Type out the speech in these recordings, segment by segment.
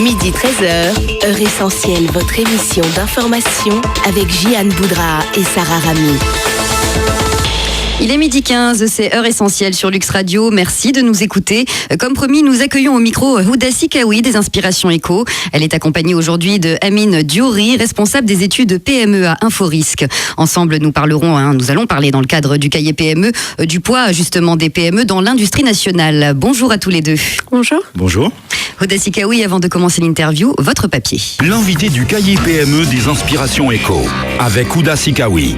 Midi 13h, heure essentielle, votre émission d'information avec Jihan Boudra et Sarah Rami. Il est midi 15, c'est heure essentielle sur Lux Radio. Merci de nous écouter. Comme promis, nous accueillons au micro Houda Sikawi des Inspirations Éco. Elle est accompagnée aujourd'hui de Amine Diouri, responsable des études PME à Inforisque. Ensemble, nous allons parler dans le cadre du cahier PME du poids justement des PME dans l'industrie nationale. Bonjour à tous les deux. Bonjour. Bonjour. Houda Sikawi, avant de commencer l'interview, votre papier. L'invité du cahier PME des Inspirations Éco avec Houda Sikawi.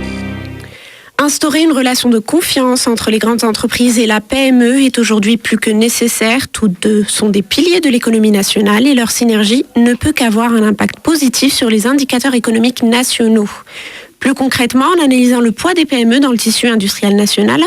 Instaurer une relation de confiance entre les grandes entreprises et la PME est aujourd'hui plus que nécessaire. Toutes deux sont des piliers de l'économie nationale et leur synergie ne peut qu'avoir un impact positif sur les indicateurs économiques nationaux. Plus concrètement, en analysant le poids des PME dans le tissu industriel national,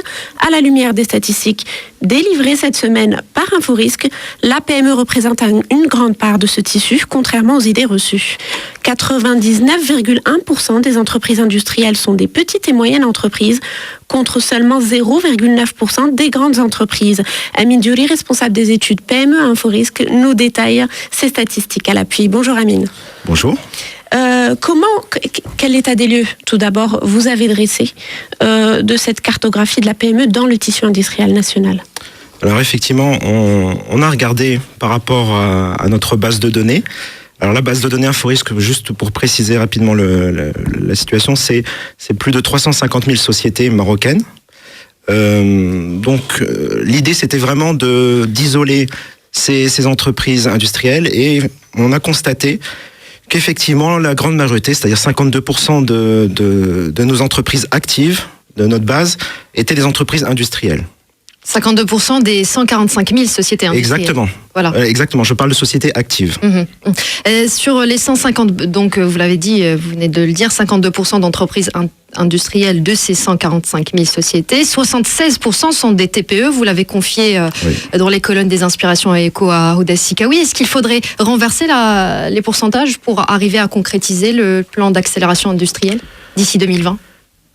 à la lumière des statistiques délivrées cette semaine par Inforisque, la PME représente une grande part de ce tissu, contrairement aux idées reçues. 99,1% des entreprises industrielles sont des petites et moyennes entreprises, contre seulement 0,9% des grandes entreprises. Amine Diouri, responsable des études PME à Inforisque, nous détaille ces statistiques à l'appui. Bonjour Amine. Bonjour. Quel état des lieux, tout d'abord, vous avez dressé de cette cartographie de la PME dans le tissu industriel national? Alors effectivement, on a regardé par rapport à notre base de données. Alors la base de données Inforisque, juste pour préciser rapidement la situation, c'est plus de 350 000 sociétés marocaines. Donc l'idée, c'était vraiment d'isoler ces entreprises industrielles, et on a constaté qu'effectivement, la grande majorité, c'est-à-dire 52% de nos entreprises actives, de notre base, étaient des entreprises industrielles. 52% des 145 000 sociétés industrielles. Exactement. Voilà. Exactement, je parle de sociétés actives. Sur les 150, donc vous l'avez dit, vous venez de le dire, 52% d'entreprises industrielles de ces 145 000 sociétés. 76% sont des TPE, vous l'avez confié dans les colonnes des Inspirations Éco à Houda Sikawi. Est-ce qu'il faudrait renverser les pourcentages pour arriver à concrétiser le plan d'accélération industrielle d'ici 2020 ?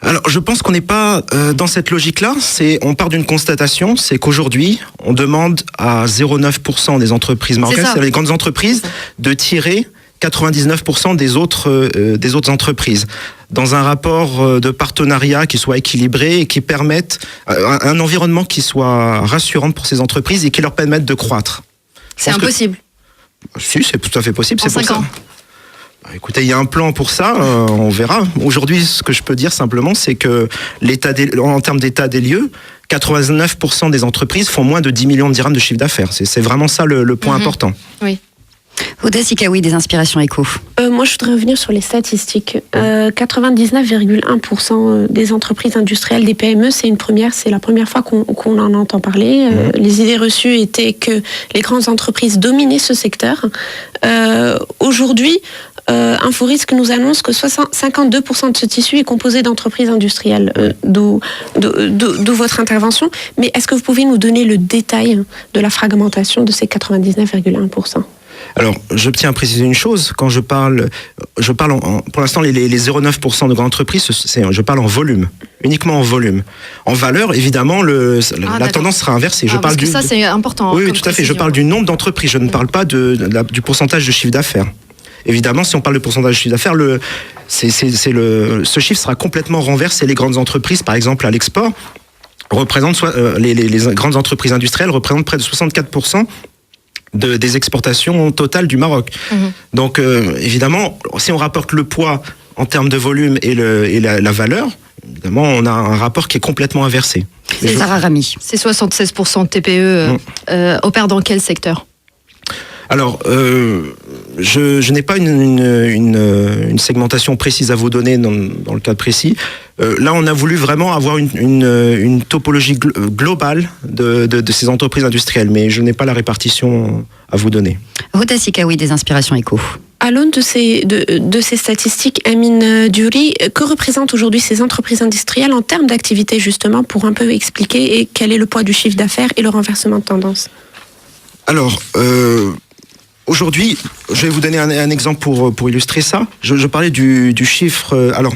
Alors, je pense qu'on n'est pas dans cette logique-là. On part d'une constatation, c'est qu'aujourd'hui, on demande à 0,9% des entreprises marocaines, c'est les grandes entreprises, de tirer 99% des autres entreprises, dans un rapport de partenariat qui soit équilibré et qui permette un environnement qui soit rassurant pour ces entreprises et qui leur permette de croître. C'est impossible. Si, c'est tout à fait possible. En 5 ans. Écoutez, il y a un plan pour ça, on verra. Aujourd'hui, ce que je peux dire simplement, c'est que en termes d'état des lieux, 89% des entreprises font moins de 10 millions de dirhams de chiffre d'affaires. C'est vraiment ça le point important. Oui. Houda Sikawi des Inspirations Éco. Moi, je voudrais revenir sur les statistiques. 99,1% des entreprises industrielles, des PME, c'est la première fois qu'on en entend parler. Les idées reçues étaient que les grandes entreprises dominaient ce secteur. Aujourd'hui, Inforisque nous annonce que 52% de ce tissu est composé d'entreprises industrielles, d'où votre intervention. Mais est-ce que vous pouvez nous donner le détail de la fragmentation de ces 99,1%? Alors, je tiens à préciser une chose. Quand je parle pour l'instant, les 0,9% de grandes entreprises, je parle en volume, uniquement en volume. En valeur, évidemment, la tendance sera inversée. Parce que ça, c'est important. Oui, tout à fait. Je parle du nombre d'entreprises. Je ne parle pas du pourcentage de chiffre d'affaires. Évidemment, si on parle de pourcentage de chiffre d'affaires, ce chiffre sera complètement renversé. Les grandes entreprises, par exemple, à l'export, les grandes entreprises industrielles représentent près de 64% des exportations totales du Maroc. Donc, évidemment, si on rapporte le poids en termes de volume et la valeur, évidemment, on a un rapport qui est complètement inversé. C'est Sarah Rami. Ces 76% de TPE opèrent dans quel secteur ? Alors, je n'ai pas une segmentation précise à vous donner dans le cas précis. Là, on a voulu vraiment avoir une topologie globale de ces entreprises industrielles, mais je n'ai pas la répartition à vous donner. Houda Sikawi des Inspirations Éco. À l'aune de ces statistiques, Amine Diouri, que représentent aujourd'hui ces entreprises industrielles en termes d'activité, justement, pour un peu expliquer quel est le poids du chiffre d'affaires et le renversement de tendance? Alors, aujourd'hui, je vais vous donner un exemple pour illustrer ça. Je parlais du chiffre. Alors,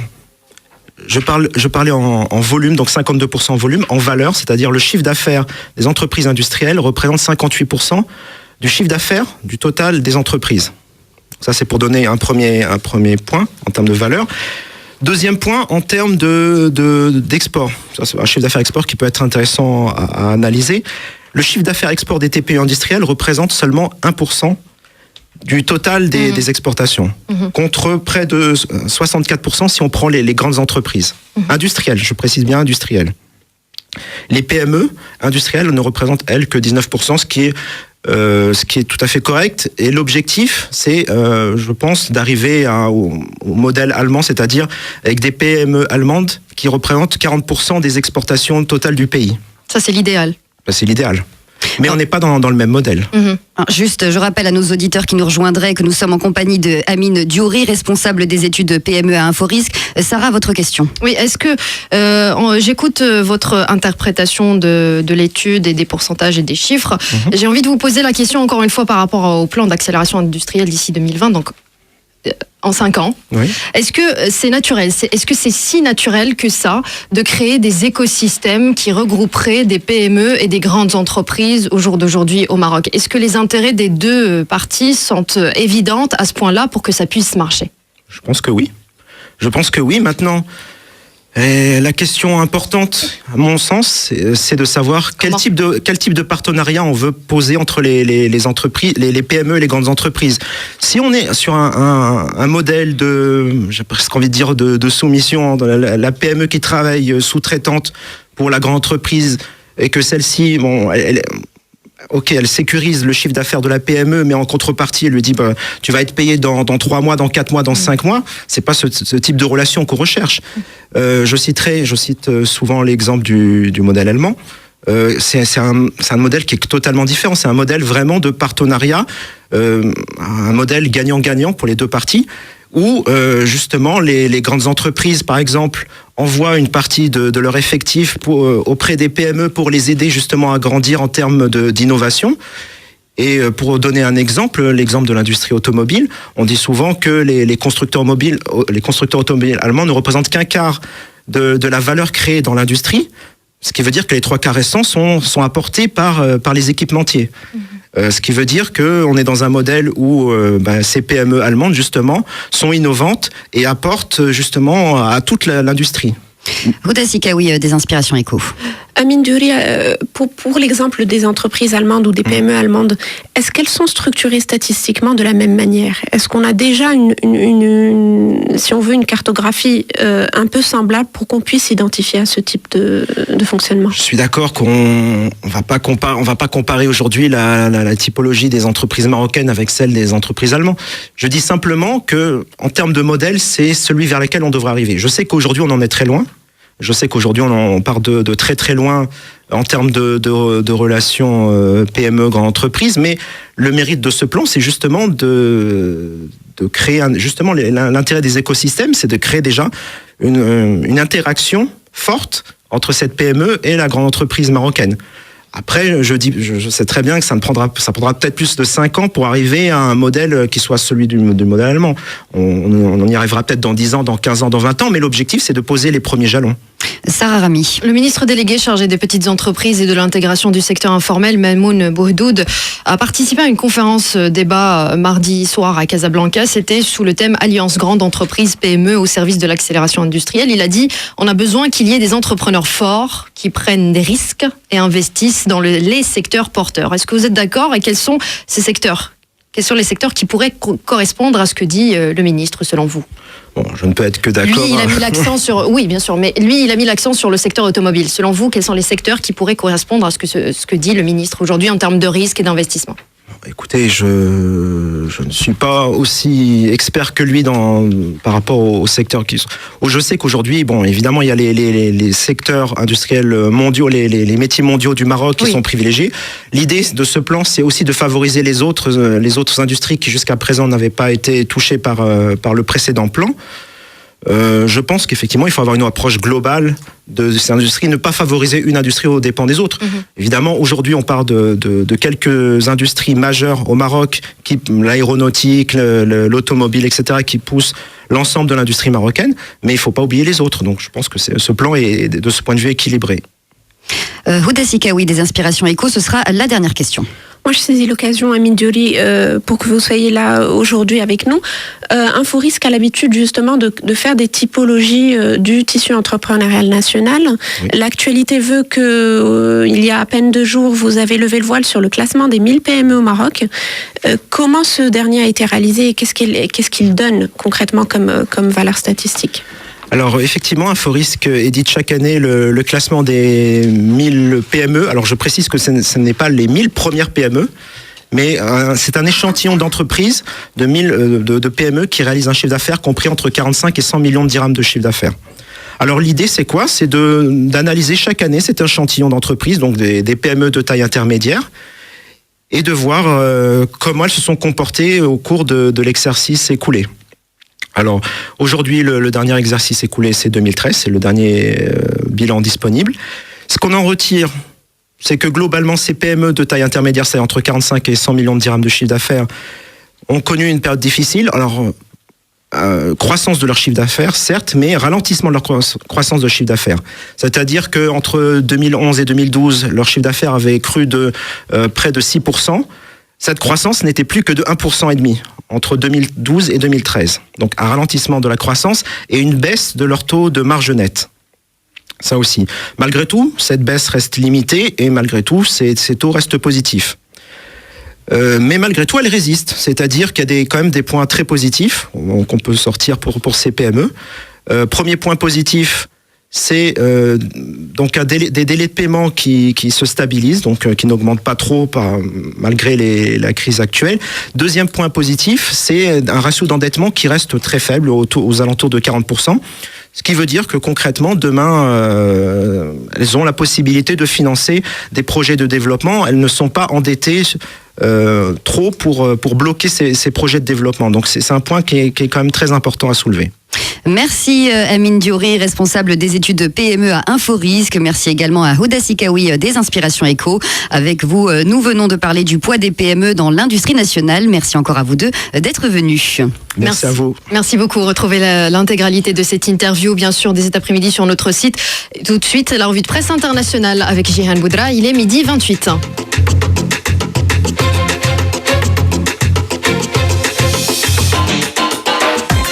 je parlais en volume, donc 52% en volume, en valeur, c'est-à-dire le chiffre d'affaires des entreprises industrielles représente 58% du chiffre d'affaires du total des entreprises. Ça, c'est pour donner un premier point en termes de valeur. Deuxième point, en termes d'export. Ça, c'est un chiffre d'affaires export qui peut être intéressant à analyser. Le chiffre d'affaires export des TPE industriels représente seulement 1% du total des exportations, contre près de 64% si on prend les grandes entreprises. Industrielles, je précise bien industrielles. Les PME industrielles ne représentent, elles, que 19%, ce qui est tout à fait correct. Et l'objectif, c'est, je pense, d'arriver au modèle allemand, c'est-à-dire avec des PME allemandes qui représentent 40% des exportations totales du pays. Ça, c'est l'idéal. C'est l'idéal. Mais on n'est pas dans le même modèle. Juste, je rappelle à nos auditeurs qui nous rejoindraient que nous sommes en compagnie de Amine Diouri, responsable des études PME à Inforisque. Sarah, votre question. Oui, est-ce que j'écoute votre interprétation de l'étude et des pourcentages et des chiffres. J'ai envie de vous poser la question encore une fois par rapport au plan d'accélération industrielle d'ici 2020, donc en 5 ans. Oui. Est-ce que c'est naturel ? Est-ce que c'est si naturel que ça de créer des écosystèmes qui regrouperaient des PME et des grandes entreprises au jour d'aujourd'hui au Maroc ? Est-ce que les intérêts des deux parties sont évidents à ce point-là pour que ça puisse marcher ? Je pense que oui. Maintenant, la question importante, à mon sens, c'est de savoir quel type de partenariat on veut poser entre les entreprises, les PME et les grandes entreprises. Si on est sur un modèle j'ai presque envie de dire de soumission, la PME qui travaille sous-traitante pour la grande entreprise et que celle-ci, elle sécurise le chiffre d'affaires de la PME, mais en contrepartie, elle lui dit tu vas être payé dans 3 mois, dans 4 mois, dans 5 mois. C'est pas ce type de relation qu'on recherche. Je cite souvent l'exemple du modèle allemand. C'est un modèle qui est totalement différent. C'est un modèle vraiment de partenariat, un modèle gagnant-gagnant pour les deux parties, où justement les grandes entreprises, par exemple, envoient une partie de leur effectif auprès des PME pour les aider justement à grandir en termes d'innovation. Et pour donner un exemple, l'exemple de l'industrie automobile, on dit souvent que les constructeurs automobiles allemands ne représentent qu'un quart de la valeur créée dans l'industrie, ce qui veut dire que les 3 quarts restants sont apportés par les équipementiers. Ce qui veut dire qu'on est dans un modèle où ces PME allemandes, justement, sont innovantes et apportent justement à toute l'industrie. Houda Sikaoui, des Inspirations Éco. Amine Diouri, pour l'exemple des entreprises allemandes ou des PME allemandes, est-ce qu'elles sont structurées statistiquement de la même manière ? Est-ce qu'on a déjà si on veut, une cartographie un peu semblable pour qu'on puisse s'identifier à ce type de fonctionnement ? Je suis d'accord qu'on va pas comparer aujourd'hui la typologie des entreprises marocaines avec celle des entreprises allemandes. Je dis simplement que, en termes de modèle, c'est celui vers lequel on devrait arriver. Je sais qu'aujourd'hui on en est très loin. Je sais qu'aujourd'hui, on part de très très loin en termes de relations PME grande entreprise, mais le mérite de ce plan, c'est justement de créer justement l'intérêt des écosystèmes, c'est de créer déjà une interaction forte entre cette PME et la grande entreprise marocaine. Après, je sais très bien que ça prendra peut-être plus de 5 ans pour arriver à un modèle qui soit celui du modèle allemand. On y arrivera peut-être dans 10 ans, dans 15 ans, dans 20 ans, mais l'objectif, c'est de poser les premiers jalons. Sarah Rami. Le ministre délégué chargé des petites entreprises et de l'intégration du secteur informel, Mamoun Bouhdoud, a participé à une conférence débat mardi soir à Casablanca. C'était sous le thème Alliance grande entreprise PME au service de l'accélération industrielle. Il a dit on a besoin qu'il y ait des entrepreneurs forts qui prennent des risques et investissent dans les secteurs porteurs. Est-ce que vous êtes d'accord et quels sont ces secteurs ? Quels sont les secteurs qui pourraient correspondre à ce que dit le ministre selon vous ? Bon, je ne peux être que d'accord. Lui, il a mis l'accent sur... Oui, bien sûr, mais lui, il a mis l'accent sur le secteur automobile. Selon vous, quels sont les secteurs qui pourraient correspondre à ce que dit le ministre aujourd'hui en termes de risque et d'investissement ? Écoutez, je ne suis pas aussi expert que lui par rapport aux secteurs qui sont... Je sais qu'aujourd'hui, évidemment, il y a les secteurs industriels mondiaux, les métiers mondiaux du Maroc qui sont privilégiés. L'idée de ce plan, c'est aussi de favoriser les autres industries qui jusqu'à présent n'avaient pas été touchées par le précédent plan. Je pense qu'effectivement, il faut avoir une approche globale de ces industries, ne pas favoriser une industrie aux dépens des autres. Évidemment, aujourd'hui, on parle de quelques industries majeures au Maroc, l'aéronautique, l'automobile, etc., qui poussent l'ensemble de l'industrie marocaine, mais il ne faut pas oublier les autres. Donc, je pense que ce plan est, de ce point de vue, équilibré. Houda Sikaoui, des Inspirations Éco, ce sera la dernière question. Moi, je saisis l'occasion, Amine Diori, pour que vous soyez là aujourd'hui avec nous. InfoRisque a l'habitude justement de faire des typologies du tissu entrepreneurial national. Oui. L'actualité veut que, il y a à peine 2 jours, vous avez levé le voile sur le classement des 1000 PME au Maroc. Comment ce dernier a été réalisé et qu'est-ce qu'il donne concrètement comme valeur statistique ? Alors effectivement, InfoRisque édite chaque année le classement des 1000 PME. Alors je précise que ce n'est pas les 1000 premières PME, mais c'est un échantillon d'entreprises de PME qui réalisent un chiffre d'affaires compris entre 45 et 100 millions de dirhams de chiffre d'affaires. Alors l'idée c'est quoi ? C'est d'analyser chaque année cet échantillon d'entreprises, donc des PME de taille intermédiaire, et de voir comment elles se sont comportées au cours de l'exercice écoulé. Alors aujourd'hui, le dernier exercice écoulé, c'est 2013, c'est le dernier bilan disponible. Ce qu'on en retire, c'est que globalement, ces PME de taille intermédiaire, c'est entre 45 et 100 millions de dirhams de chiffre d'affaires, ont connu une période difficile. Alors, croissance de leur chiffre d'affaires, certes, mais ralentissement de leur croissance de chiffre d'affaires. C'est-à-dire qu'entre 2011 et 2012, leur chiffre d'affaires avait cru de près de 6%. Cette croissance n'était plus que de 1,5% entre 2012 et 2013. Donc un ralentissement de la croissance et une baisse de leur taux de marge nette. Ça aussi. Malgré tout, cette baisse reste limitée et malgré tout, ces taux restent positifs. Mais malgré tout, elle résiste. C'est-à-dire qu'il y a quand même des points très positifs qu'on peut sortir pour ces PME. Premier point positif, c'est donc des délais de paiement qui se stabilisent, donc qui n'augmentent pas trop malgré la crise actuelle. Deuxième point positif, c'est un ratio d'endettement qui reste très faible, aux alentours de 40%. Ce qui veut dire que concrètement, demain, elles ont la possibilité de financer des projets de développement. Elles ne sont pas endettées trop pour bloquer ces projets de développement. Donc c'est un point qui est quand même très important à soulever. Merci Amine Diori, responsable des études PME à InfoRisque. Merci également à Houda Sikawi des Inspirations Éco. Avec vous, nous venons de parler du poids des PME dans l'industrie nationale. Merci encore à vous deux d'être venus. Merci à vous. Merci beaucoup. Retrouvez l'intégralité de cette interview, bien sûr, dès cet après-midi sur notre site. Tout de suite, la revue de presse internationale avec Jihan Boudra. Il est 12h28.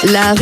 La